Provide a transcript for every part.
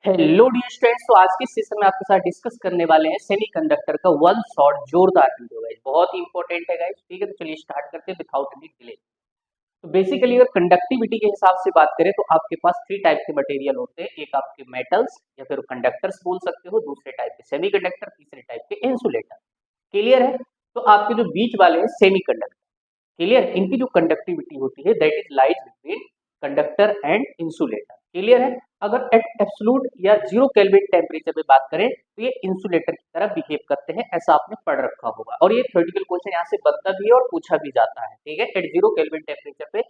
Hello dear students, तो आज के सेशन में आपके साथ डिस्कस करने वाले हैं सेमीकंडक्टर का वन शॉट जोरदार वीडियो गाइस। बहुत ही इंपॉर्टेंट है गाइस। ठीक है, तो चलिए स्टार्ट करते हैं विदाउट एनी डिले। तो बेसिकली अगर कंडक्टिविटी के हिसाब से बात करें तो आपके पास थ्री टाइप के मटेरियल होते हैं। एक आपके मेटल्स या फिर कंडक्टर्स बोल सकते हो, दूसरे टाइप के सेमीकंडक्टर, तीसरे टाइप के इंसुलेटर। क्लियर है? तो आपके जो बीच वाले हैं सेमीकंडक्टर, क्लियर, इनकी जो कंडक्टिविटी होती है that is lies between conductor and insulator. Clear है? अगर एट एब्सोल्यूट या जीरो केल्विन टेम्परेचर पे बात करें तो ये इंसुलेटर की तरह बिहेव करते हैं, ऐसा आपने पढ़ रखा होगा। और ये थ्योरेटिकल क्वेश्चन यहाँ से बनता भी है और पूछा भी जाता है। ठीक है, एट जीरो केल्विन टेम्परेचर पे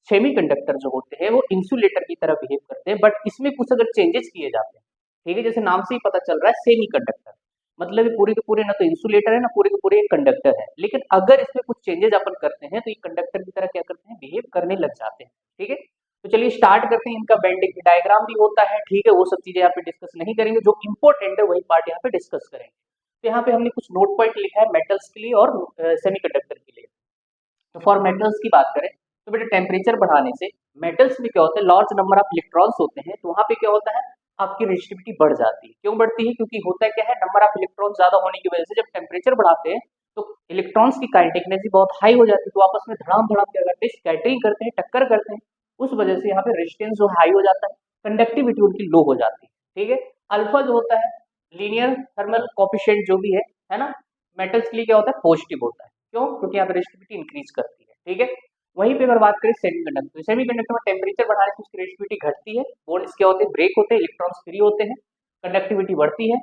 सेमीकंडक्टर जो होते हैं वो इंसुलेटर की तरह बिहेव करते हैं, बट इसमें कुछ अगर चेंजेस किए जाते हैं। ठीक है, जैसे नाम से ही पता चल रहा है सेमीकंडक्टर, मतलब ये पूरे के पूरे ना तो इंसुलेटर है ना पूरे के पूरे कंडक्टर है। लेकिन अगर इसमें कुछ चेंजेस अपन करते हैं तो ये कंडक्टर की तरह क्या करते हैं, बिहेव करने लग जाते हैं। ठीक है, तो चलिए स्टार्ट करते हैं। इनका बेंडिंग डायग्राम भी होता है। ठीक है, वो सब चीजें यहाँ पे डिस्कस नहीं करेंगे, जो इंपॉर्टेंट है वही पार्ट यहाँ पे डिस्कस करेंगे। तो यहाँ पे हमने कुछ नोट पॉइंट लिखा है मेटल्स के लिए और सेमीकंडक्टर के लिए। तो फॉर मेटल्स की बात करें तो बेटा टेम्परेचर बढ़ाने से मेटल्स में क्या होता है, लार्ज नंबर ऑफ इलेक्ट्रॉन्स होते हैं, तो वहां पे क्या होता है, आपकी रेजिस्टिविटी बढ़ जाती है। क्यों बढ़ती है? क्योंकि होता है क्या है, नंबर ऑफ इलेक्ट्रॉन ज्यादा होने की वजह से जब टेम्परेचर बढ़ाते हैं तो इलेक्ट्रॉन्स की काइनेटिक एनर्जी बहुत हाई हो जाती है, तो आपस में धड़ाम धड़ाम क्या करते हैं, स्कैटरिंग करते हैं, टक्कर करते हैं। उस वजह से यहाँ पे रेजिस्टेंस जो हाई हो जाता है, कंडक्टिविटी उनकी लो हो जाती है। ठीक है, अल्फा जो होता है लीनियर थर्मल कोफिशिएंट जो भी है ना, मेटल्स के लिए क्या होता है, पॉजिटिव होता है। क्यों? क्योंकि यहाँ पे रेजिस्टिविटी इंक्रीज करती है। ठीक है, वहीं पे अगर बात करें सेमीकंडक्टर, सेमीकंडक्टर में टेम्परेचर बढ़ाने से उसकी रेजिस्टिविटी घटती है, बॉन्ड्स क्या होते हैं, ब्रेक होते हैं, इलेक्ट्रॉन्स फ्री होते हैं, कंडक्टिविटी बढ़ती है।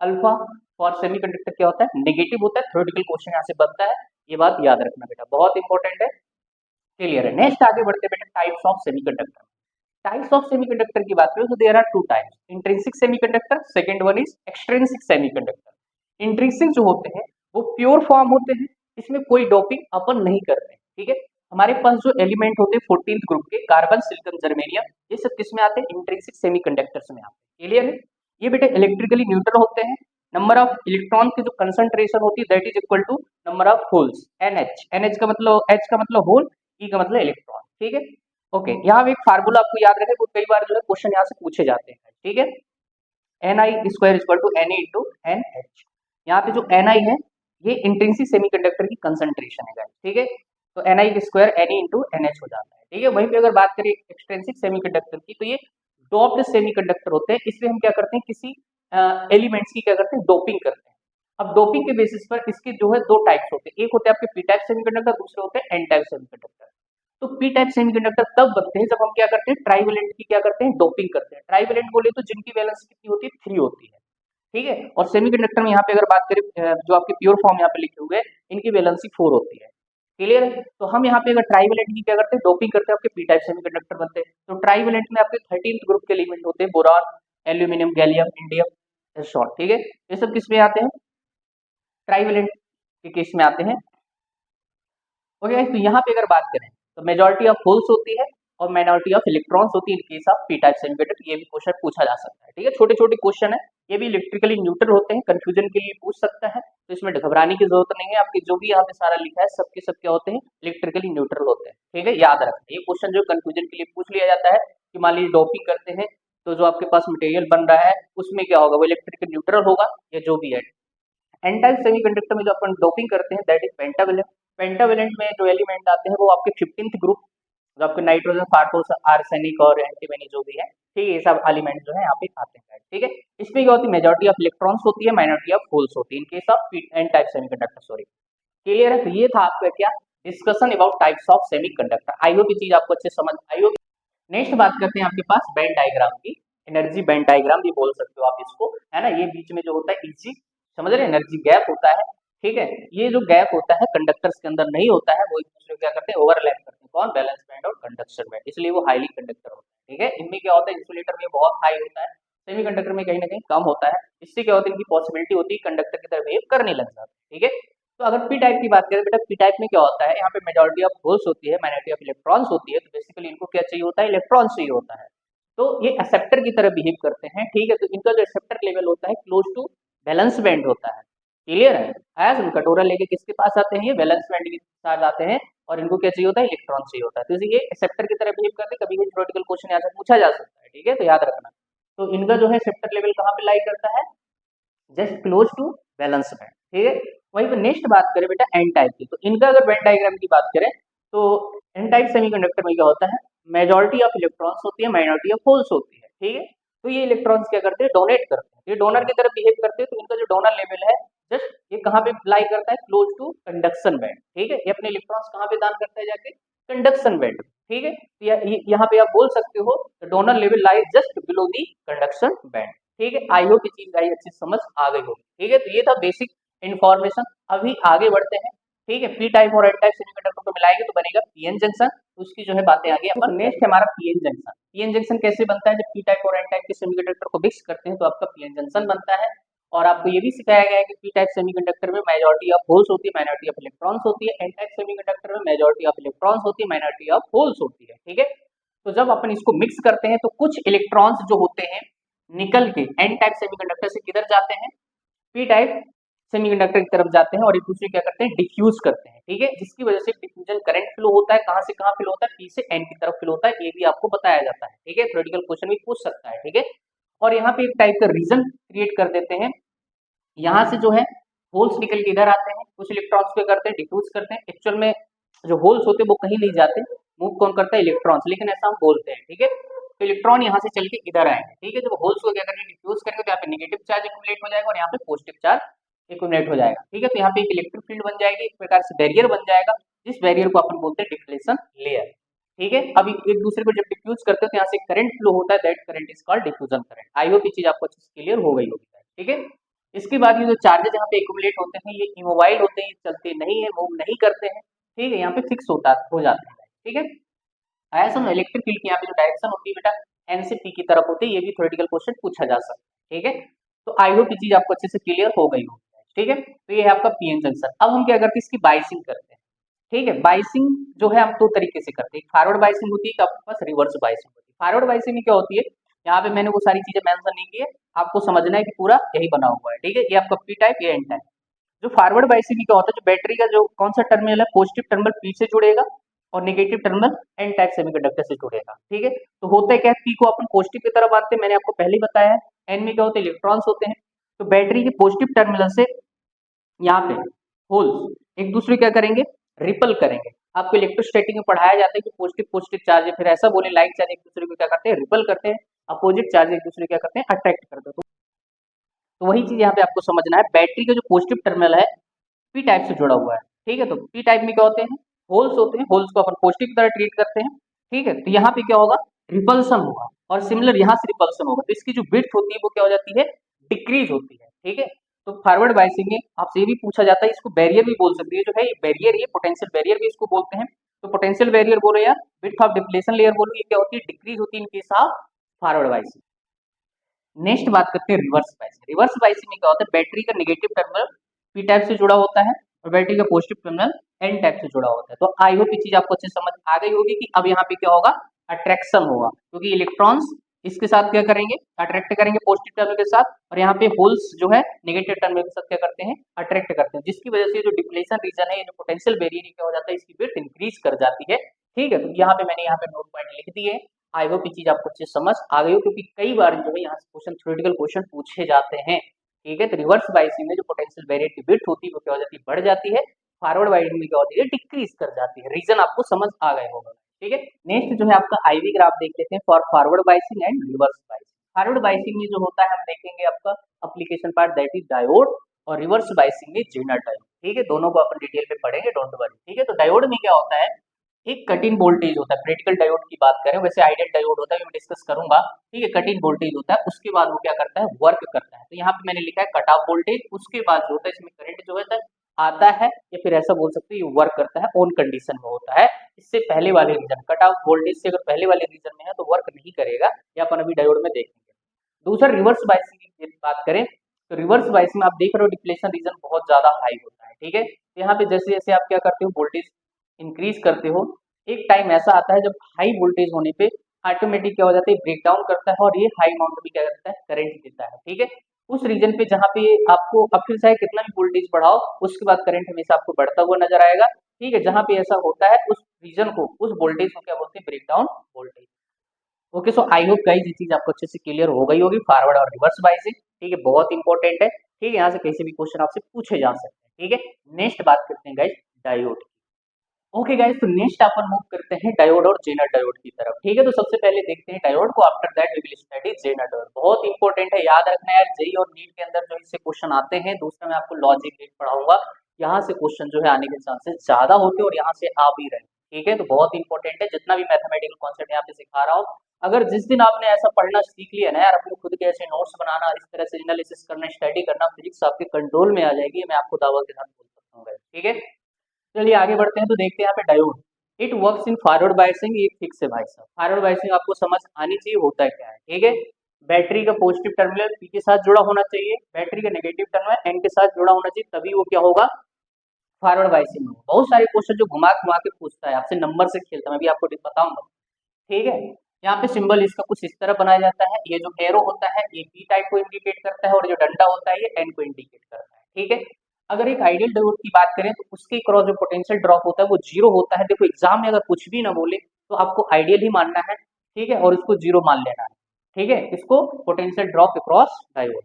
अल्फा फॉर सेमीकंडक्टर क्या होता है, नेगेटिव होता है। थ्योरेटिकल क्वेश्चन यहाँ से बनता है, ये बात याद रखना बेटा, बहुत इंपॉर्टेंट है। क्लियर है? नेक्स्ट आगे बढ़ते बेटा types of semiconductor. Types of semiconductor की बात करें तो there are two types, intrinsic semiconductor, second one is extrinsic semiconductor. Intrinsic जो होते हैं वो प्योर फॉर्म होते हैं, इसमें कोई डोपिंग अपन नहीं करते। ठीक है, हमारे पास जो एलिमेंट होते हैं 14th ग्रुप के, कार्बन, सिलिकॉन, जर्मेनियम, ये सब किस में आते हैं, इंट्रिंसिक सेमीकंडक्टर्स में आते हैं। क्लियर है? ये बेटे इलेक्ट्रिकली न्यूट्रल होते हैं। नंबर ऑफ इलेक्ट्रॉन की जो कंसंट्रेशन होती है that is equal to number of holes, NH। NH का मतलब, H का मतलब होल, E का मतलब इलेक्ट्रॉन। ठीक है, ओके, यहाँ एक फार्मूला आपको याद रखे, कई बार जो है क्वेश्चन यहाँ से पूछे जाते हैं। ठीक है, Ni² equal to Na into NH। यहाँ पे जो Ni है ये इंट्रिंसिक सेमीकंडक्टर की कंसंट्रेशन है गाइस। ठीक है, तो Ni² Na इंटू NH हो जाता है। ठीक है, वहीं पे अगर बात करें एक्सट्रिंसिक सेमीकंडक्टर की, तो ये डोप्ड सेमीकंडक्टर होते हैं, इसलिए हम क्या करते हैं, किसी एलिमेंट्स की क्या करते हैं, डोपिंग करते हैं। अब डोपिंग के बेसिस पर इसके जो है दो टाइप्स होते हैं, एक होते हैं आपके पी टाइप सेमीकंडक्टर, दूसरे होते हैं एन टाइप सेमीकंडक्टर। तो पी टाइप सेमीकंडक्टर तब बनते हैं जब हम क्या करते हैं, ट्राइवेलेंट की क्या करते हैं, डोपिंग करते हैं। ट्राइवेलेंट बोले तो जिनकी वैलेंस कितनी होती है, 3 होती है। ठीक है, और सेमीकंडक्टर में यहाँ पे अगर बात करें जो आपके प्योर फॉर्म यहाँ पे लिखे हुए हैं, इनकी वैलेंसी 4 होती है। क्लियर है? तो हम यहाँ पे अगर ट्राइवेलेंट की क्या करते हैं, डोपिंग करते हैं, आपके पी टाइप सेमीकंडक्टर बनते हैं। तो ट्राइवेलेंट में आपके 13th ग्रुप के एलिमेंट होते हैं, boron, aluminium, gallium, indium, short. ठीक है, ये सब किस में आते हैं, ट्राइवेलेंट के केस में आते हैं। ओके, तो यहाँ पे अगर बात करें तो मेजॉरिटी ऑफ होल्स होती है और माइनॉरिटी ऑफ इलेक्ट्रॉन्स होती है in case of P type semiconductor. ये भी क्वेश्चन पूछा जा सकता है। ठीक है, छोटे छोटे क्वेश्चन है, ये भी इलेक्ट्रिकली न्यूट्रल होते हैं, कंफ्यूजन के लिए पूछ सकता है, तो इसमें घबराने की जरूरत नहीं है। आपके जो भी यहाँ पे सारा लिखा है सबके सब क्या होते हैं, इलेक्ट्रिकली न्यूट्रल होते हैं। ठीक है, याद रखना ये क्वेश्चन जो कंफ्यूजन के लिए पूछ लिया जाता है कि मान लीजिए डोपिंग करते हैं तो जो आपके पास मटेरियल बन रहा है उसमें क्या होगा, वो इलेक्ट्रिकली न्यूट्रल होगा या जो भी है। एन टाइप सेमीकंडक्टर में जो अपन डोपिंग करते हैं दैट इज पेंटावेलेंट। पेंटावेलेंट में जो एलिमेंट आते हैं वो आपके 15th ग्रुप, जो आपके नाइट्रोजन, फास्फोरस, आर्सेनिक और एंटीमनी जो भी है, ठीक है, ये सब एलिमेंट जो है यहाँ पे आते हैं। ठीक है, इसमें क्या होती है, मेजॉरिटी ऑफ इलेक्ट्रॉन्स होती है, माइनॉरिटी ऑफ होल्स होती है in case of N type semiconductor. Sorry, clear है? तो ये था आपका क्या discussion about types of semiconductor. I hope ये चीज आपको अच्छे समझ आई होगी। नेक्स्ट बात करते हैं आपके पास बैंड डायग्राम की, एनर्जी बैंड डायग्राम भी बोल सकते हो आप इसको, है ना। ये बीच में जो होता है इजी, समझ रहे, एनर्जी गैप होता है। ठीक है, ये जो गैप होता है कंडक्टर्स के अंदर नहीं होता है, वो एक दूसरे को क्या करते हैं, ओवरलैप करते हैं। कौन? बैलेंस बैंड और कंडक्शन बैंड, इसलिए वो हाईली कंडक्टर होता है। ठीक है, इनमें क्या होता है, इंसुलेटर में बहुत हाई होता है, सेमीकंडक्टर में कहीं ना कहीं कम होता है। इससे क्या होता है, इनकी पॉसिबिलिटी होती है कंडक्टर की तरह बिहेव करने लग जाते हैं। ठीक है, तो अगर पी टाइप की बात करें बेटा, पी टाइप में क्या होता है, यहाँ पे मेजॉरिटी ऑफ होल्स होती है, माइनॉरिटी ऑफ इलेक्ट्रॉन्स होती है, तो बेसिकली इनको क्या चाहिए होता है, इलेक्ट्रॉन चाहिए होता है। तो ये एक्सेप्टर की तरह बिहेव करते हैं। ठीक है, तो इनका जो एक्सेप्टर लेवल होता है क्लोज टू बैलेंस बैंड होता है। क्लियर है? एज हम कटोरा लेके किसके पास आते हैं, ये बैलेंस बैंड के साथ आते हैं, और इनको क्या चाहिए होता है, इलेक्ट्रॉन चाहिए होता है। तो ये एक्सेप्टर की तरह बिहेव करते हैं, कभी भी थ्योरेटिकल क्वेश्चन यहाँ से पूछा जा सकता है। ठीक है, तो याद रखना। तो इनका जो है सेप्टर लेवल कहाँ पे लाई करता है, just close to valence band, ठीक है। वहीं पर नेक्स्ट बात करें बेटा एन टाइप की, तो इनका अगर वेन डायग्राम की बात करें तो एन टाइप सेमीकंडक्टर में क्या होता है, मेजॉरिटी ऑफ इलेक्ट्रॉन्स होती है, माइनॉरिटी ऑफ होल्स होती है, ठीक है। तो ये इलेक्ट्रॉन्स क्या करते हैं, डोनेट करते हैं, ये डोनर की तरफ बिहेव करते हैं, तो इनका जो डोनर लेवल है जस्ट ये कहाँ पे लाई करता है, क्लोज टू कंडक्शन बैंड, ठीक है। ये अपने इलेक्ट्रॉन्स कहाँ पे दान करता है, जाके कंडक्शन बैंड, ठीक है। तो यहाँ पे आप बोल सकते हो donor level lie just below the conduction band, ठीक है। आई होप ये चीज गाइस अच्छी समझ आ गई होगी, ठीक है। तो ये था बेसिक इन्फॉर्मेशन। अभी आगे बढ़ते हैं, ठीक है। पी टाइप और एन टाइप सेमीकंडक्टर को मिलाएंगे तो बनेगा पीएन जंक्शन, उसकी जो है बातें आगे अपन नेक्स्ट हमारा पीएन जंक्शन। पीएन जंक्शन कैसे बनता है, जब पी टाइप और एन टाइप के सेमीकंडक्टर को मिक्स करते हैं तो आपका पीएन जंक्शन बनता है। और आपको ये भी सिखाया गया है कि पी टाइप सेमीकंडक्टर में मेजॉरिटी ऑफ होल्स होती है, माइनॉरिटी ऑफ इलेक्ट्रॉन्स होती है, एन टाइप सेमीकंडक्टर में मेजॉरिटी ऑफ इलेक्ट्रॉन्स होती है, माइनॉरिटी ऑफ होल्स होती है, ठीक है। तो जब अपन इसको मिक्स करते हैं तो कुछ इलेक्ट्रॉन्स जो होते हैं निकल के एन टाइप सेमीकंडक्टर से किधर जाते हैं, पी टाइप सेमीकंडक्टर की तरफ जाते हैं और एक दूसरे क्या करते हैं, डिफ्यूज करते हैं, ठीक है। जिसकी वजह से डिफ्यूजन करंट फ्लो होता है, कहां से कहां फ्लो होता है, पी से एन की तरफ फ्लो होता है, ये भी आपको बताया जाता है, ठीक है। थ्योरेटिकल क्वेश्चन भी पूछ सकता है, ठीक है। और यहाँ पे एक टाइप का रीजन क्रिएट कर देते हैं, यहाँ से जो है होल्स निकल के इधर आते हैं, कुछ इलेक्ट्रॉन्स क्या करते हैं, डिफ्यूज करते हैं। एक्चुअल में जो होल्स होते हैं वो कहीं नहीं जाते, मूव कौन करता है, इलेक्ट्रॉन्स, लेकिन ऐसा हम बोलते हैं, ठीक है। तो इलेक्ट्रॉन यहाँ से चल के इधर आएंगे, ठीक है। जब होल्स को क्या करेंगे, डिफ्यूज करेंगे तो यहाँ पे नेगेटिव चार्ज एक्युमुलेट हो जाएगा और यहाँ पे पॉजिटिव चार्ज एक्युमुलेट हो जाएगा, ठीक है। तो यहाँ पे एक इलेक्ट्रिक फील्ड बन जाएगी, एक प्रकार से बैरियर बन जाएगा, जिस बैरियर को अपन बोलते हैं डिफ्लेशन लेयर, ठीक है। अभी एक दूसरे को जब डिफ्यूज करते हैं तो यहाँ से करंट फ्लो होता है, that current is called diffusion current. I hope ये चीज आपको अच्छे से क्लियर हो गई होगी, ठीक है। इसके बाद ये जो चार्जेस यहाँ पे एक्युमुलेट होते हैं, ये इमोबाइल होते हैं, ये चलते नहीं है, मूव नहीं करते हैं, ठीक है। यहाँ पे फिक्स होता हो जाते हैं, ठीक है। आया समझ, इलेक्ट्रिक फील्ड की यहाँ पे जो डायरेक्शन होती है बेटा एन से पी की तरफ होती है, ये भी थ्योरेटिकल क्वेश्चन पूछा जा सकता है, ठीक है। तो आई होप ये चीज आपको अच्छे से क्लियर हो गई होगी, ठीक है। तो ये है आपका पीएन जंक्शन। अब हम क्या करते हैं, इसकी बाइसिंग करते हैं, ठीक है। बाइसिंग जो है हम दो तरीके से करते हैं, फॉरवर्ड बाइसिंग होती है, आपके पास रिवर्स बाइसिंग होती है। फॉरवर्ड बाइसिंग में क्या होती है, यहाँ पे मैंने वो सारी चीजें मेंशन नहीं की है, आपको समझना है कि पूरा यही बना हुआ है, ठीक है। ये आपका पी टाइप, ये एन टाइप। जो फॉरवर्ड बाइसिंग में क्या होता है, जो बैटरी का जो कौन सा टर्मिनल है, पॉजिटिव टर्मिनल पी से जुड़ेगा और negative terminal N type semiconductor से जुड़ेगा, ठीक है। तो होता है क्या, पी को अपन पॉजिटिव की तरफ आते हैं, मैंने आपको पहले ही बताया है। एन में क्या होते हैं, इलेक्ट्रॉन्स होते हैं। तो बैटरी के पॉजिटिव टर्मिनल से यहाँ पे होल्स एक दूसरे क्या करेंगे, रिपल करेंगे। आपको इलेक्ट्रोस्टैटिक में पढ़ाया जाता है कि पॉजिटिव पॉजिटिव चार्ज है, फिर ऐसा बोले लाइक चार्ज एक दूसरे को क्या करते हैं, रिपल करते हैं, अपोजिट चार्ज एक दूसरे क्या करते हैं, अट्रैक्ट करते हैं। तो वही चीज यहाँ पे आपको समझना है, बैटरी का जो पॉजिटिव टर्मिनल है पी टाइप से जुड़ा हुआ है, ठीक है। तो पी टाइप में क्या होते हैं, होल्स होते हैं, होल्स को अपन पॉजिटिव की तरह ट्रीट करते हैं, ठीक है। तो यहाँ पे क्या होगा, रिपल्सन होगा, और सिमिलर यहाँ से रिपल्सन होगा, तो इसकी जो विड्थ होती है वो क्या हो जाती है, डिक्रीज होती है, ठीक है। तो फॉरवर्ड बाइसिंग में आपसे ये भी पूछा जाता है, इसको बैरियर भी बोल सकते हैं, जो है ये बैरियर, ये पोटेंशियल बैरियर भी इसको बोलते हैं। तो पोटेंशियल बैरियर बोलो या विड्थ ऑफ डिप्लेशन लेयर बोलो, ये क्या होती है, डिक्रीज होती है in case of forward biasing. Next बात करते हैं रिवर्स बाइसिंग। रिवर्स बाइसिंग में क्या होता है, बैटरी का नेगेटिव टर्मिनल पी टाइप से जुड़ा होता है और बैटरी का पॉजिटिव टर्मिनल एन टाइप से जुड़ा होता है। तो आई होप ये चीज आपको अच्छे समझ आ गई होगी कि अब यहाँ पे क्या होगा, अट्रैक्शन होगा, क्योंकि इलेक्ट्रॉन्स इसके साथ क्या करेंगे, अट्रैक्ट करेंगे पॉजिटिव टर्मिनल के साथ, और यहाँ पे होल्स जो है नेगेटिव टर्मिनल के साथ क्या करते हैं, अट्रैक्ट करते हैं, जिसकी वजह से जो डिप्लेशन रीजन है, ये जो पोटेंशियल बैरियर क्या हो जाता है, इसकी विड्थ इंक्रीज कर जाती है, ठीक है। तो यहाँ पे मैंने यहाँ पे नोट पॉइंट लिख दिए। आई होप ये चीज आपको अच्छे समझ आ गई हो, क्योंकि कई बार जो है यहाँ से क्वेश्चन थ्योरेटिकल क्वेश्चन पूछे जाते हैं, ठीक है। तो रिवर्स बाइसिंग में जो पोटेंशियल बैरियर की विड्थ होती है वो क्या हो जाती है, बढ़ जाती है। फॉरवर्ड बाइसिंग में क्या होती है, डिक्रीज कर जाती है। रीजन आपको समझ आ गए होगा, ठीक है। नेक्स्ट जो है आपका आईवी ग्राफ देख लेते हैं for forward biasing and reverse biasing. Forward biasing में जो होता है हम देखेंगे आपका application part, that is diode, और रिवर्स बाइसिंग में जेनर टाइप, ठीक है। दोनों को अपन डिटेल में पढ़ेंगे, डोंट वरी, ठीक है। तो डायोड में क्या होता है, एक कट इन वोल्टेज होता है, प्रैक्टिकल डायोड की बात करें, वैसे आइडियल डायोड होता है, मैं डिस्कस करूंगा, ठीक है। कट इन वोल्टेज होता है, उसके बाद वो क्या करता है, वर्क करता है। तो यहाँ पे मैंने लिखा है कट ऑफ वोल्टेज, उसके बाद जो होता है इसमें करंट जो है आता है, या फिर ऐसा बोल सकते हैं ये वर्क करता है, ऑन कंडीशन में होता है। इससे पहले वाले रीजन, कट ऑफ वोल्टेज से अगर पहले वाले रीजन में है तो वर्क नहीं करेगा, ये अपन अभी डायोड में देखेंगे। दूसरा रिवर्स बाइसिंग की बात करें, तो रिवर्स बाइसिंग में आप देख रहे हो डिप्लेशन रीजन बहुत ज्यादा हाई होता है, ठीक है। तो यहाँ पे जैसे जैसे आप क्या करते हो, वोल्टेज इंक्रीज करते हो, एक टाइम ऐसा आता है जब हाई वोल्टेज होने पे ऑटोमेटिक क्या हो जाता है, ब्रेक डाउन करता है, और ये हाई अमाउंट में क्या करता है, करंट देता है, ठीक है। उस रीजन पे जहाँ पे आपको अब फिर चाहे कितना भी वोल्टेज बढ़ाओ, उसके बाद करंट हमेशा आपको बढ़ता हुआ नजर आएगा, ठीक है। जहाँ पे ऐसा होता है उस रीजन को, उस वोल्टेज को क्या बोलते हैं, break down voltage. Okay, so I hope guys ये चीज आपको अच्छे से क्लियर हो गई होगी, फॉरवर्ड और रिवर्स बाइसिंग। ठीक है, बहुत इंपॉर्टेंट है। ठीक है, यहाँ से कहीं से भी क्वेश्चन आपसे पूछे जा सकते हैं। ठीक है, नेक्स्ट बात करते हैं गाइस डायोड। ओके गाइस, तो नेक्स्ट अपन मूव करते हैं डायोड और जेनर डायोड की तरफ। ठीक है, तो सबसे पहले देखते हैं डायोड को, after that we will study Zener diode. बहुत इंपॉर्टेंट है, याद रखना यार, जेई और नीट के अंदर जो इससे क्वेश्चन आते हैं। दूसरा मैं आपको लॉजिक गेट पढ़ाऊंगा, यहाँ से क्वेश्चन जो है आने के चांसेस ज्यादा होते हैं और यहाँ से आ भी रहे हैं। ठीक है, तो बहुत इंपॉर्टेंट है, जितना भी मैथमेटिकल कॉन्सेप्ट यहाँ पे सिखा रहा हूँ, अगर जिस दिन आपने ऐसा पढ़ना सीख लिया ना यार, अपने खुद के ऐसे नोट्स बनाना, इस तरह से एनालिसिस करना, स्टडी करना, फिजिक्स आपके कंट्रोल में आ जाएगी, मैं आपको दावा के साथ बोल सकता हूँ guys। ठीक है, चलिए आगे बढ़ते हैं। तो देखते हैं यहाँ पे diode, it works in forward biasing. ये फिक्स है भाई साहब, फॉरवर्ड बायसिंग आपको समझ आनी चाहिए होता है क्या है। ठीक है, बैटरी का पॉजिटिव टर्मिनल पी के साथ जुड़ा होना चाहिए, बैटरी का नेगेटिव टर्मिनल एन के साथ जुड़ा होना चाहिए, तभी वो क्या होगा, फॉरवर्ड बायसिंग में होगा। बहुत सारे क्वेश्चन जो घुमा घुमा के पूछता है, आपसे नंबर से खेलता है, मैं भी आपको बताऊंगा। ठीक है, यहाँ पे सिंबल इसका कुछ इस तरह बनाया जाता है, ये जो एरो होता है ये पी टाइप को इंडिकेट करता है और जो डंडा होता है ये एन को इंडिकेट करता है। ठीक है, अगर एक आइडियल डायोड की बात करें तो उसके क्रॉस जो पोटेंशियल ड्रॉप होता है वो जीरो होता है। देखो एग्जाम में अगर कुछ भी ना बोले तो आपको आइडियल ही मानना है। ठीक है, और इसको जीरो मान लेना है। ठीक है, इसको पोटेंशियल ड्रॉप अक्रॉस डायोड,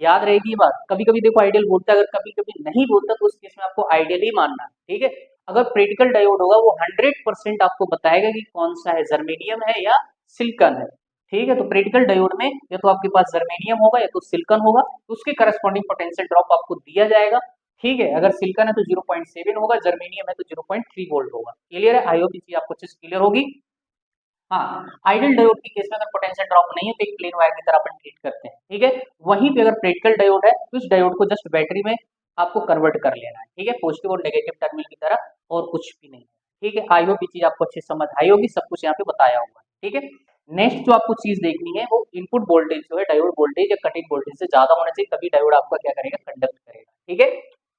याद रहेगी ये बात। कभी कभी देखो आइडियल बोलता है, अगर कभी कभी नहीं बोलता तो उस केस में आपको आइडियल ही मानना है। ठीक है, अगर प्रैक्टिकल डायोड होगा वो 100% आपको बताएगा कि कौन सा है, जर्मेनियम है या सिलिकॉन है। ठीक है, तो प्रैक्टिकल डायोड में या तो आपके पास जर्मेनियम होगा या तो सिलिकॉन होगा, तो उसके करस्पॉन्डिंग पोटेंशियल ड्रॉप आपको दिया जाएगा। ठीक है, अगर सिलिकॉन है तो 0.7 होगा, जर्मेनियम है तो 0.3 वोल्ट होगा। क्लियर है, आई होप ये चीज आपको अच्छे से क्लियर होगी। हाँ, आइडियल डायोड के केस में अगर पोटेंशियल ड्रॉप नहीं है तो एक प्लेन वायर की तरह अपन ट्रीट करते हैं। ठीक है, वहीं पे अगर प्रैक्टिकल डायोड है तो इस डायोड को जस्ट बैटरी में आपको कन्वर्ट कर लेना है। ठीक है, पॉजिटिव और नेगेटिव टर्मिनल की तरह, और कुछ भी नहीं। ठीक है, आई होप ये चीज आपको अच्छी समझ आई होगी, सब कुछ यहाँ पे बताया हुआ है। ठीक है, नेक्स्ट जो आपको चीज देखनी है वो इनपुट वोल्टेज जो है, डायोड वोल्टेज या कट इन वोल्टेज से ज्यादा होना चाहिए, तभी डायोड आपका क्या करेगा, कंडक्ट करेगा। ठीक है,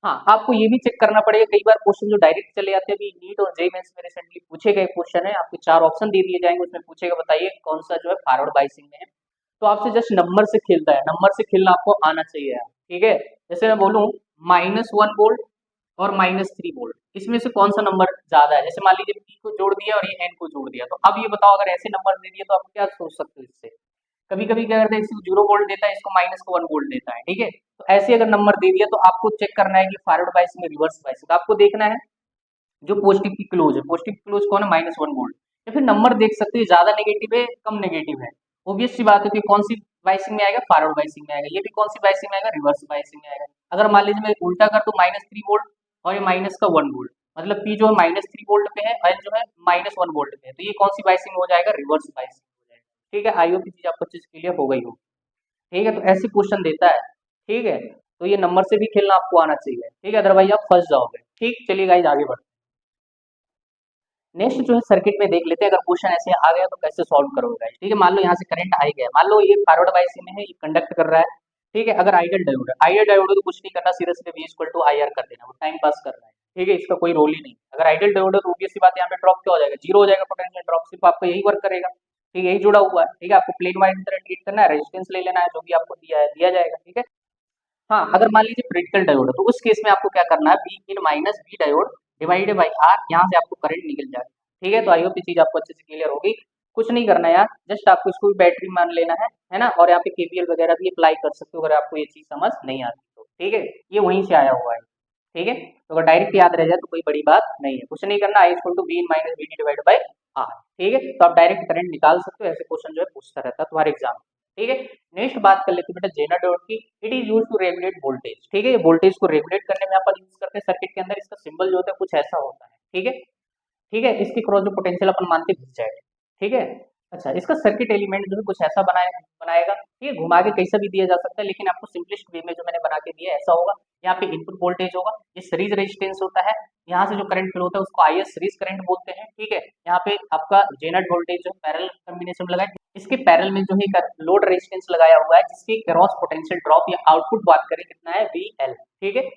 हाँ, आपको ये भी चेक करना पड़ेगा, कई बार क्वेश्चन जो डायरेक्ट चले जाते हैं, अभी नीट और जेईई मेंस में रिसेंटली पूछे गए क्वेश्चन है, आपको 4 ऑप्शन दे दिए जाएंगे, उसमें पूछेगा बताइए कौन सा जो है फॉरवर्ड बायसिंग में है। तो आपसे जस्ट नंबर से खेलता है, नंबर से खेलना आपको आना चाहिए यार। ठीक है, जैसे मैं बोलूँ -1 वोल्ट और -3 वोल्ट, इसमें से कौन सा नंबर ज्यादा है। जैसे मान लीजिए पी को जोड़ दिया और ये एन को जोड़ दिया, तो अब ये बताओ अगर ऐसे नंबर दे दिए तो आप क्या सोच सकते हो इससे। कभी कभी क्या करते हैं, इसको 0 वोल्ट देता है, इसको -1 वोल्ट देता है। ठीक है, तो ऐसे अगर नंबर दे दिया तो आपको चेक करना है कि फॉरवर्ड बायसिंग में, रिवर्स बायसिंग, आपको देखना है जो पॉजिटिव की क्लोज है। पॉजिटिव की क्लोज कौन है, -1 वोल्ट। या फिर नंबर देख सकते हैं ज्यादा नेगेटिव है कम नेगेटिव है, ऑब्वियस सी बात है कि कौन सी बायसिंग में आएगा, फॉरवर्ड बायसिंग में आएगा। ये भी कौन सी बायसिंग में आएगा, रिवर्स बायसिंग में आएगा। अगर मान लीजिए मैं उल्टा कर दूं, -3 वोल्ट और ये -1 वोल्ट, मतलब पी जो है -3 वोल्ट पे है और जो है -1 वोल्ट पे है, तो ये कौन सी बायसिंग हो जाएगा, रिवर्स बायसिंग हो जाएगा। ठीक है, आई होप की चीज आपको अच्छे से क्लियर हो गई हो। ठीक है, तो ऐसे क्वेश्चन देता है। ठीक है, तो ये नंबर से भी खेलना आपको आना चाहिए। ठीक है, अदरवाइज आप फंस जाओगे। ठीक, चलिए गाइस आगे बढ़ते हैं। नेक्स्ट जो है सर्किट में देख लेते हैं, अगर क्वेश्चन ऐसे आ गया तो कैसे सॉल्व करोगे गाइस। ठीक है, मान लो यहाँ से करंट आ ही गया, मान लो ये फॉरवर्ड बायसिंग में है, ये कंडक्ट कर रहा है। ठीक है, अगर आइडियल डायोड है, आइडियल डायोड है तो कुछ नहीं करना, सीधे सीधे V इक्वल टू IR कर देना, वो टाइम पास कर रहा है। ठीक है, इसका कोई रोल ही नहीं। अगर आइडियल डायोड है तो ऑब्वियस सी बात है, यहाँ पे ड्रॉप क्या हो जाएगा, जीरो हो जाएगा, पोटेंशियल ड्रॉप सिर्फ आपको यही वर्क करेगा। ठीक है, यही जुड़ा हुआ है। ठीक है, आपको प्लेन वायर की तरह ट्रीट करना है, रेजिस्टेंस ले लेना है, जो भी आपको दिया है दिया जाएगा। ठीक है, हाँ, अगर मान लीजिए प्रैक्टिकल डायोड है तो उस केस में आपको क्या करना है, V in minus V diode divided by R, यहाँ से आपको करंट निकल जाएगा। ठीक है, तो आई होप ये चीज आपको अच्छे से क्लियर होगी। कुछ नहीं करना है यार, जस्ट आपको इसको भी बैटरी मान लेना है ना, और यहाँ पे केवीएल वगैरह भी अप्लाई कर सकते हो अगर आपको ये चीज समझ नहीं आती तो। ठीक है, ये वहीं से आया हुआ है। ठीक है, तो अगर डायरेक्ट याद रह जाए तो कोई बड़ी बात नहीं है, कुछ नहीं करना, I equal to B in minus B divide by R. ठीक है, तो आप डायरेक्ट करंट निकाल सकते हो, ऐसे क्वेश्चन जो है पूछता रहता है तुम्हारे एग्जाम। ठीक है, नेक्स्ट बात कर लेते हैं बेटा जेनर डायोड की। It is use to regulate voltage. ठीक है, ये वोल्टेज को रेगुलेट करने में अपन यूज करते हैं सर्किट के अंदर। इसका सिंबल जो होता है कुछ ऐसा होता है। ठीक है, ठीक है, इसके क्रॉस जो पोटेंशियल अपन मानते हैं Z। ठीक है, अच्छा, इसका सर्किट एलिमेंट जो है कुछ ऐसा बनाएगा। ठीक है, घुमा के कैसा भी दिया जा सकता है, लेकिन आपको सिंपलेस्ट वे में जो मैंने बना के दिया है ऐसा होगा। यहाँ पे इनपुट वोल्टेज होगा, ये सीरीज रेजिस्टेंस होता है, यहाँ से जो करंट फ्लो होता है उसको IS सीरीज करंट बोलते हैं। ठीक है, यहाँ पे आपका जेनर वोल्टेज जो पैरेलल कॉम्बिनेशन में लगाए, इसके पैरेलल में जो है लोड रेजिस्टेंस लगाया हुआ है, जिसके क्रॉस पोटेंशियल ड्रॉप या आउटपुट बात करें कितना है, VL। ठीक है,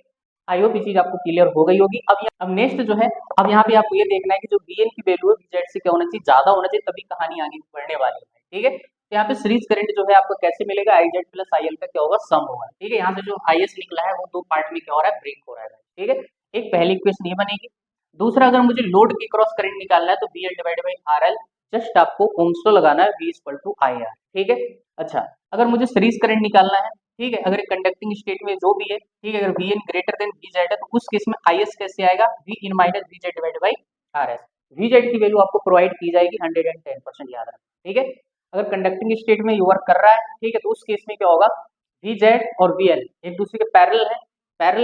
आई होप ये चीज आपको क्लियर हो गई होगी। अब नेक्स्ट जो है, अब यहाँ पे आपको ये देखना है कि जो Bn की वैल्यू है BZ से क्या होना चाहिए, ज्यादा होना चाहिए, तभी कहानी आगे बढ़ने वाली है। ठीक है, तो यहाँ पे सीरीज करंट जो है आपको कैसे मिलेगा, IZ प्लस IL का क्या होगा, सम होगा। ठीक है, यहाँ से जो IS निकला है वो दो पार्ट में क्या हो रहा है, ब्रेक हो रहा है। ठीक है, एक पहली इक्वेशन ये बनेगी। दूसरा, अगर मुझे लोड की क्रॉस करंट निकालना है तो BL divided by RL just आपको ओम्स लॉ लगाना है, V equal to I R, ठीक है। अच्छा, अगर मुझे सीरीज करंट निकालना है, ठीक है, अगर कंडक्टिंग स्टेट में जो भी है, ठीक है, अगर V N greater than V Z है तो उस केस में आई एस कैसे आएगा, V in minus V Z divide by R S. V Z की वैल्यू आपको प्रोवाइड की जाएगी 110%, याद रखना, ठीक है। अगर कंडक्टिंग स्टेट में यू वर्क कर रहा है, ठीक है, तो उस केस में क्या होगा, वी जेड और वी एल एक दूसरे के पैरेलल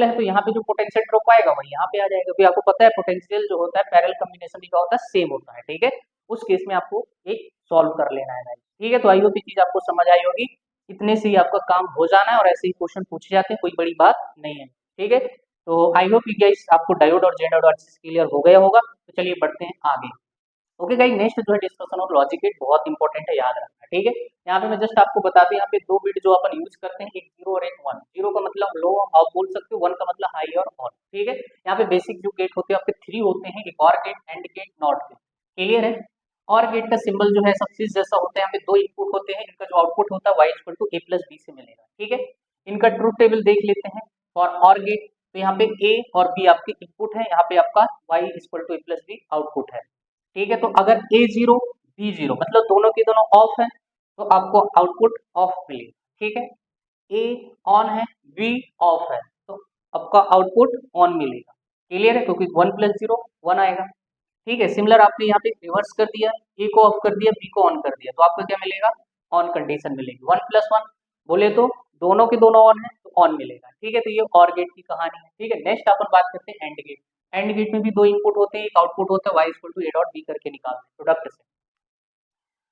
है तो यहाँ पे जो पोटेंशियल ड्रॉप आएगा वो यहाँ पे आ जाएगा, क्योंकि आपको पता है पोटेंशियल जो होता है पैरेलल कॉम्बिनेशन में क्या होता है, सेम होता है, ठीक है। उस केस में आपको एक सॉल्व कर लेना है, ठीक है। तो आई होप ये चीज आपको समझ आई होगी, इतने से ही आपका काम हो जाना है और ऐसे ही क्वेश्चन पूछे जाते हैं, कोई बड़ी बात नहीं है, ठीक है। तो आई होप गाइस आपको डायोड और जेनोड अच्छे से क्लियर हो गया होगा। तो चलिए बढ़ते हैं आगे। ओके गाइस, नेक्स्ट जो है डिस्कशन ऑफ लॉजिक गेट, बहुत इंपॉर्टेंट है, याद रखना, ठीक है। यहाँ पे मैं जस्ट आपको बता दूं, यहाँ पे दो बिट जो अपन यूज करते हैं, एक जीरो और एक वन। जीरो का मतलब लो आप बोल सकते हो, वन का मतलब हाई और ऑन, ठीक है। यहाँ पे बेसिक जो गेट होते हैं आपके थ्री होते हैं, एक or gate, and gate, not gate, clear है। और गेट का सिंबल जो है सक्सेस जैसा होता है, यहाँ पे दो इनपुट होते हैं, इनका जो आउटपुट होता है y equal to a plus B से मिलेगा, ठीक है। इनका ट्रूथ टेबल देख लेते हैं फॉर और गेट। तो यहाँ पे a और b आपके इनपुट है, यहाँ पे आपका y equal to a plus B output है, ठीक है। तो अगर a जीरो b जीरो मतलब दोनों के दोनों ऑफ है तो आपको आउटपुट ऑफ मिलेगा, ठीक है। a ऑन है, b ऑफ है, तो आपका आउटपुट ऑन मिलेगा, क्लियर है, क्योंकि वन प्लस जीरो वन आएगा, ठीक है। सिमिलर आपने यहाँ पे रिवर्स कर दिया, ए को ऑफ कर दिया, बी को ऑन कर दिया, तो आपको क्या मिलेगा, ऑन कंडीशन मिलेगी। वन प्लस वन बोले तो दोनों के दोनों ऑन है तो ऑन मिलेगा, ठीक है। तो ये और गेट की कहानी है, ठीक है। नेक्स्ट अपन बात करते हैं एंड गेट। एंड गेट में भी दो इनपुट होते हैं, एक आउटपुट होता है, Y equal to A dot B करके निकालते हैं प्रोडक्ट से,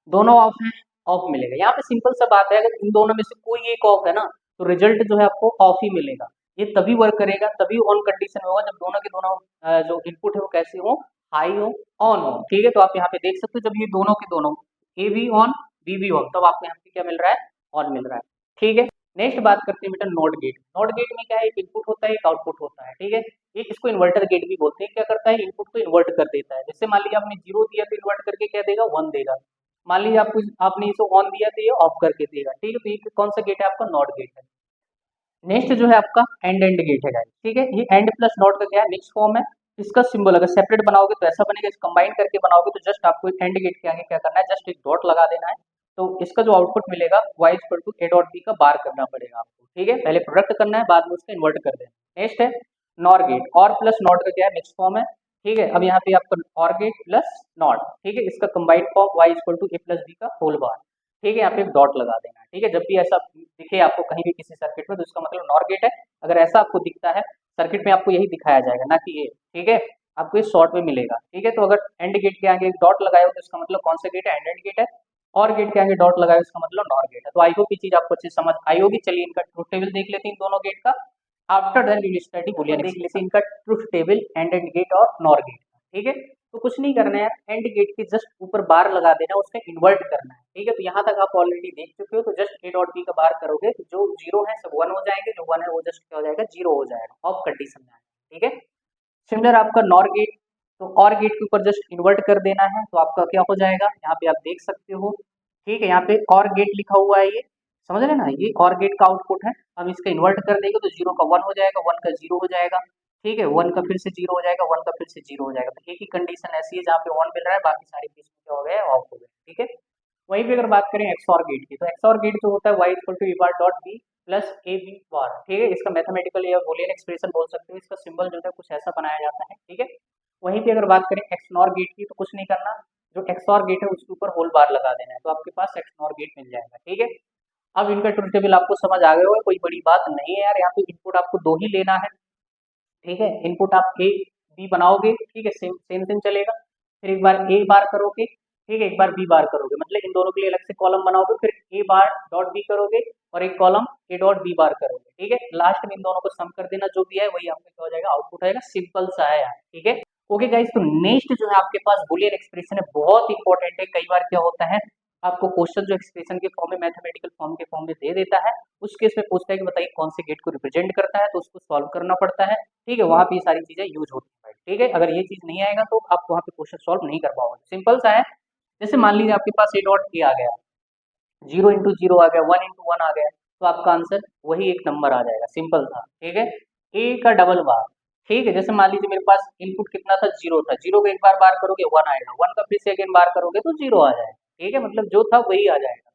दोनों ऑफ है, ऑफ मिलेगा। यहाँ पे सिंपल सा बात है, अगर इन दोनों में से कोई एक ऑफ है ना तो रिजल्ट जो है आपको ऑफ ही मिलेगा। ये तभी वर्क करेगा, तभी ऑन कंडीशन में होगा जब दोनों के दोनों जो इनपुट है वो कैसे हो, हाई हो, ऑन हो, ठीक है। तो आप यहाँ पे देख सकते हो जब ये दोनों के दोनों ए भी ऑन बी भी ऑन, तब आपको यहाँ पे क्या मिल रहा है, ऑन मिल रहा है, ठीक है। नेक्स्ट बात करते हैं बेटा नॉट गेट। नॉट गेट में क्या है, एक इनपुट होता है, एक आउटपुट होता है, ठीक है। एक इसको इन्वर्टर गेट भी बोलते हैं, क्या करता है, इनपुट को इन्वर्ट कर देता है। जैसे मान लीजिए आपने जीरो दिया तो इन्वर्ट करके क्या देगा, वन देगा। मान लीजिए आपको आपने इसे ऑन दिया तो ये ऑफ करके देगा, ठीक है। तो ये कौन सा गेट है आपका, नॉट गेट है। नेक्स्ट जो है आपका एंड गेट है गाइस, ठीक है। ये एंड प्लस नॉट का क्या है, मिक्स फॉर्म है। इसका सिंबल अगर सेपरेट बनाओगे तो ऐसा बनेगा, कंबाइन करके बनाओगे तो जस्ट आपको एंड गेट के आगे क्या करना है, जस्ट एक डॉट लगा देना है। तो इसका जो आउटपुट मिलेगा y equal to a dot b का बार करना पड़ेगा आपको, ठीक है। पहले प्रोडक्ट करना है, बाद में उसका इन्वर्ट कर देना। नेक्स्ट है नॉर गेट। और प्लस नॉट का क्या है, मिक्स फॉर्म है, ठीक है। अब यहाँ पे आपका और गेट प्लस नॉट, ठीक है, इसका combined form y equal to a plus b का होल बार, ठीक है। यहाँ पे एक डॉट लगा देना है, ठीक है। जब भी ऐसा दिखे आपको कहीं भी किसी सर्किट में तो इसका मतलब नॉर गेट है। अगर ऐसा आपको दिखता है सर्किट में, आपको यही दिखाया जाएगा, ना कि ये, ठीक है, आपको ये शॉर्ट में मिलेगा, ठीक है। तो अगर एंड गेट के आगे एक डॉट लगाए हो तो इसका मतलब कौन सा गेट है, एंड गेट है। और गेट के आगे डॉट लगाए इसका मतलब नॉर गेट है। तो आई होप ये चीज आपको अच्छे से समझ आई होगी। चलिए इनका ट्रुथ टेबल देख लेते हैं इन दोनों गेट का। After then we will study Boolean देख लेते हैं इनका ट्रुथ टेबल एंड गेट और नॉर गेट, ठीक है। तो कुछ नहीं करना है, एंड गेट के जस्ट ऊपर बार लगा देना, उसका इन्वर्ट करना है, ठीक है। तो यहाँ तक आप ऑलरेडी देख चुके हो। तो जस्ट ए डॉट बी का बार करोगे तो जो जीरो है सब वन हो जाएंगे, जो वन है वो जस्ट क्या हो जाएगा, जीरो हो जाएगा, ऑफ कंडीशन में आएगा, ठीक है। सिमिलर आपका नॉर गेट, तो और गेट के ऊपर जस्ट इन्वर्ट कर देना है तो आपका क्या हो जाएगा, यहाँ पे आप देख सकते हो, ठीक है। यहाँ पे और गेट लिखा हुआ है, ये समझ रहे ना, ये और गेट का आउटपुट है। हम इसका इन्वर्ट कर देंगे तो जीरो का वन हो जाएगा, वन का जीरो हो जाएगा, ठीक है। वन का फिर से जीरो हो जाएगा, वन का फिर से जीरो हो जाएगा। तो एक ही कंडीशन ऐसी है जहाँ पे ऑन मिल रहा है, बाकी सारी चीज क्या हो गया, ऑफ हो गया, ठीक है। वहीं पे अगर बात करें एक्सऑर गेट की, तो एक्सऑर गेट जो होता है y equal to A bar dot B plus A B bar, ठीक है। इसका मैथमेटिकल या बूलियन एक्सप्रेशन बोल सकते हो, इसका सिंबल जो है कुछ ऐसा बनाया जाता है, ठीक है। वहीं पे अगर बात करें एक्सनॉर गेट की, तो कुछ नहीं करना, जो एक्सऑर गेट है उसके ऊपर होल बार लगा देना है, तो आपके पास एक्सनॉर गेट मिल जाएगा, ठीक है। अब इनका ट्रुथ टेबल आपको समझ आ गया होगा, कोई बड़ी बात नहीं है यार। यहाँ पे इनपुट आपको दो ही लेना है, ठीक है। इनपुट आप ए बी बनाओगे, ठीक है, सेम सेम सेम चलेगा। फिर एक बार ए बार करोगे, ठीक है, एक बार बी बार करोगे, मतलब इन दोनों के लिए अलग से कॉलम बनाओगे, फिर ए बार डॉट बी करोगे और एक column A dot B bar करोगे, ठीक है। लास्ट में इन दोनों को सम कर देना, जो भी है वही आपका क्या हो जाएगा, आउटपुट आएगा। सिंपल सा है यार, ठीक है। ओके गाइस, तो नेक्स्ट जो है आपके पास बूलियन एक्सप्रेशन है, बहुत इंपॉर्टेंट है। कई बार क्या होता है, आपको क्वेश्चन जो एक्सप्रेशन के फॉर्म में, मैथमेटिकल फॉर्म के फॉर्म में दे देता है, उस केस में पूछता है कि बताइए कौन से गेट को रिप्रेजेंट करता है, तो उसको सॉल्व करना पड़ता है, ठीक है। वहां पे ये सारी चीजें यूज होती है, ठीक है। अगर ये चीज नहीं आएगा तो आप वहां पे क्वेश्चन सॉल्व नहीं कर पाओगे। सिंपल सा है, जैसे मान लीजिए आपके पास ए डॉट ए आ गया, जीरो इंटू जीरो आ गया, वन इंटू वन आ गया, तो आपका आंसर वही एक नंबर आ जाएगा, सिंपल था, ठीक है। ए का डबल बार, ठीक है, जैसे मान लीजिए मेरे पास इनपुट कितना था, 0 था, 0 को एक बार बार करोगे 1 आएगा, 1 का फिर से अगेन बार करोगे तो 0 आ जाएगा। ठीक है, मतलब जो था वही आ जाएगा।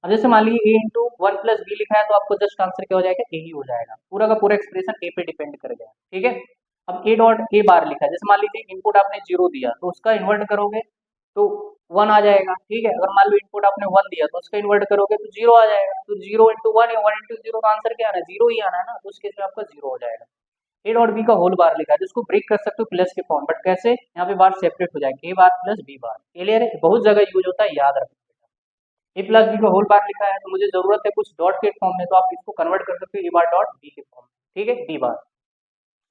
अब जैसे मान लीजिए ए इंटू वन प्लस बी लिखा है तो आपको जस्ट आंसर क्या हो जाएगा, ए ही हो जाएगा। पूरा का पूरा एक्सप्रेशन ए पे डिपेंड कर गया। ठीक है, अब ए डॉट ए बार लिखा है, जैसे मान लीजिए इनपुट आपने 0 दिया तो उसका इन्वर्ट करोगे तो 1 आ जाएगा। ठीक है, अगर मान लो इनपुट आपने 1 दिया तो उसका इन्वर्ट करोगे तो 0 आ जाएगा। तो 0 इंटू वन या 1 इंटू जीरो का आंसर क्या आना है, 0 ही आना है ना, तो उस केस में आपका 0 हो जाएगा। ए डॉट बी का होल बार लिखा है, जिसको ब्रेक कर सकते हो प्लस के फॉर्म, बट कैसे, यहाँ पे बार सेपरेट हो जाएगा, ए बार प्लस बी बार। क्लियर है, बहुत जगह यूज होता है, याद रखना। ए प्लस बी का होल बार लिखा है तो मुझे जरूरत है कुछ डॉट के फॉर्म में, तो आप इसको कन्वर्ट कर सकते हो ए बार डॉट बी के फॉर्म में। ठीक है, बी बार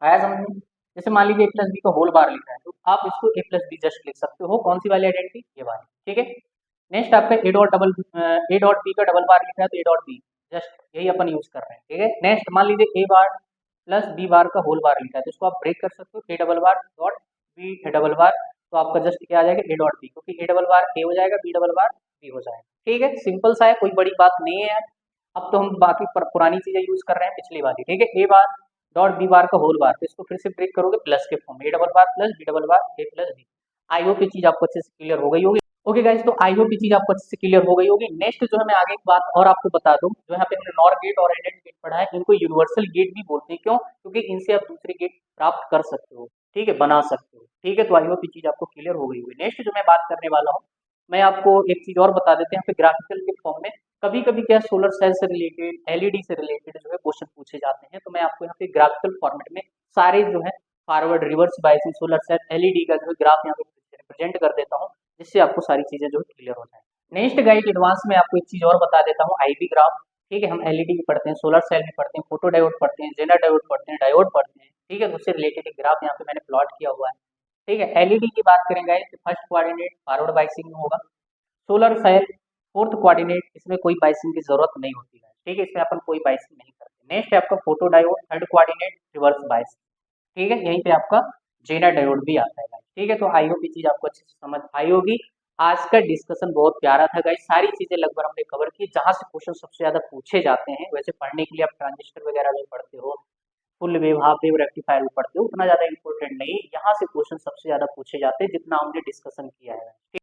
आया समझ में। जैसे मान लीजिए ए प्लस बी का होल बार लिखा है तो आप इसको ए प्लस बी जस्ट लिख सकते हो, कौन सी वाली आइडेंटिटी, ये वाली। ठीक है, नेक्स्ट आपका ए डॉट बी का डबल बार लिखा है तो ए डॉट बी, जस्ट यही अपन यूज कर रहे हैं। ठीक है, नेक्स्ट मान लीजिए ए बार प्लस बी बार का होल बार लिखा है तो इसको आप ब्रेक कर सकते हो, A double bar dot B double bar, तो आपका जस्ट क्या आ जाएगा, ए डॉट बी, क्योंकि ए डबल बार ए हो जाएगा, बी डबल बार बी हो जाएगा। ठीक है, सिंपल सा है, कोई बड़ी बात नहीं है यार। अब तो हम बाकी पुरानी चीजें यूज कर रहे हैं पिछली वाली। ठीक है, ए बार डॉट बी बार का होल बार, तो इसको फिर से ब्रेक करोगे प्लस के फॉर्म में, A double bar plus B double bar A plus B. I hope ये चीज आपको अच्छे से क्लियर हो गई होगी। ओके गाइस, तो आई होप ये चीज आपको अच्छे से क्लियर हो गई होगी। नेक्स्ट जो है मैं आगे एक बात और आपको बता दूं, जो यहाँ पे हमने नॉर गेट और एंडेड गेट पढ़ा है, इनको यूनिवर्सल गेट भी बोलते हैं। क्यों, क्योंकि इनसे आप दूसरे गेट प्राप्त कर सकते हो। ठीक है, बना सकते हो। ठीक है, तो आई होप ये चीज आपको क्लियर हो गई होगी। नेक्स्ट जो मैं बात करने वाला हूँ, मैं आपको एक चीज और बता देते हैं, यहाँ पे ग्राफिकल के फॉर्म में कभी कभी क्या सोलर सेल से रिलेटेड, एलईडी से रिलेटेड जो है क्वेश्चन पूछे जाते हैं, तो मैं आपको यहाँ पे ग्राफिकल फॉर्मेट में सारे जो है forward reverse biasing solar cell LED का जो है ग्राफ यहाँ पे रिप्रेजेंट कर देता हूँ, जिससे आपको सारी चीजें जो है क्लियर हो जाए। नेक्स्ट गाइड एडवांस में आपको एक चीज और बता देता हूँ, आईवी ग्राफ। ठीक है, हम एलईडी भी पढ़ते हैं, सोलर सेल भी पढ़ते हैं, फोटो डायोड पढ़ते हैं, जेनर डायोड पढ़ते हैं, डायोड पढ़ते हैं। ठीक है, उससे रिलेटेड एक ग्राफ यहाँ पे मैंने प्लॉट किया हुआ है। ठीक है, एलईडी की बात करेंगे तो फर्स्ट कोऑर्डिनेट फॉरवर्ड बाइसिंग में होगा, सोलर सेल फोर्थ कोऑर्डिनेट, इसमें कोई बाइसिंग की जरूरत नहीं होती है। ठीक है, इसमें अपन कोई बाइसिंग नहीं करते। नेक्स्ट है आपका photo diode, third coordinate reverse biasing. ठीक है, यहीं पे आपका जेना डायोड भी आता है गाइस। ठीक है, तो आई होप ये चीज आपको अच्छे से समझ आई होगी। आज का डिस्कशन बहुत प्यारा था गाइस, सारी चीजें लगभग हमने कवर की, जहां से क्वेश्चन सबसे ज्यादा पूछे जाते हैं। वैसे पढ़ने के लिए आप ट्रांजिस्टर वगैरह भी पढ़ते हो, full wave half wave rectifier भी पढ़ते हो, उतना ज्यादा इंपॉर्टेंट नहीं, यहाँ से क्वेश्चन सबसे ज्यादा पूछे जाते हैं जितना हमने डिस्कशन किया है।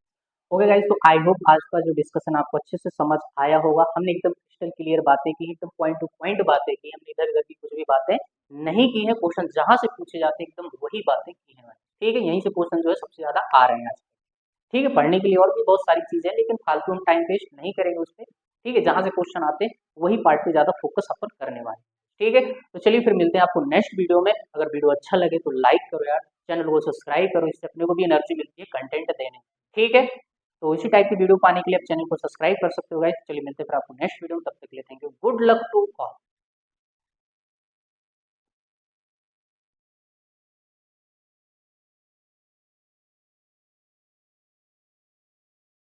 ओके गाइस, तो आई होप आज का जो डिस्कशन आपको अच्छे से समझ आया होगा। हमने एकदम क्रिस्टल क्लियर बातें की, एकदम पॉइंट टू पॉइंट बातें की, हमने इधर उधर की कुछ भी बातें नहीं की है। क्वेश्चन जहां से पूछे जाते हैं एकदम वही बातें की हैं। ठीक है, यहीं से क्वेश्चन जो है सबसे ज्यादा आ रहे हैं आज। ठीक है, पढ़ने के लिए और भी बहुत सारी चीजें हैं, लेकिन फालतू हम टाइम वेस्ट नहीं करेंगे उस पर। ठीक है, जहां से क्वेश्चन आते हैं वही पार्ट पे ज्यादा फोकस अपन करने वाले हैं। ठीक है, तो चलिए फिर मिलते हैं आपको नेक्स्ट वीडियो में। अगर वीडियो अच्छा लगे तो लाइक करो यार, चैनल को सब्सक्राइब करो, इससे अपने को भी एनर्जी मिलती है कंटेंट देने। ठीक है, तो इसी टाइप की वीडियो पाने के लिए आप चैनल को सब्सक्राइब कर सकते हो गाइस। चलिए मिलते हैं फिर आपको नेक्स्ट वीडियो में, तब तक के लिए thank you, good luck to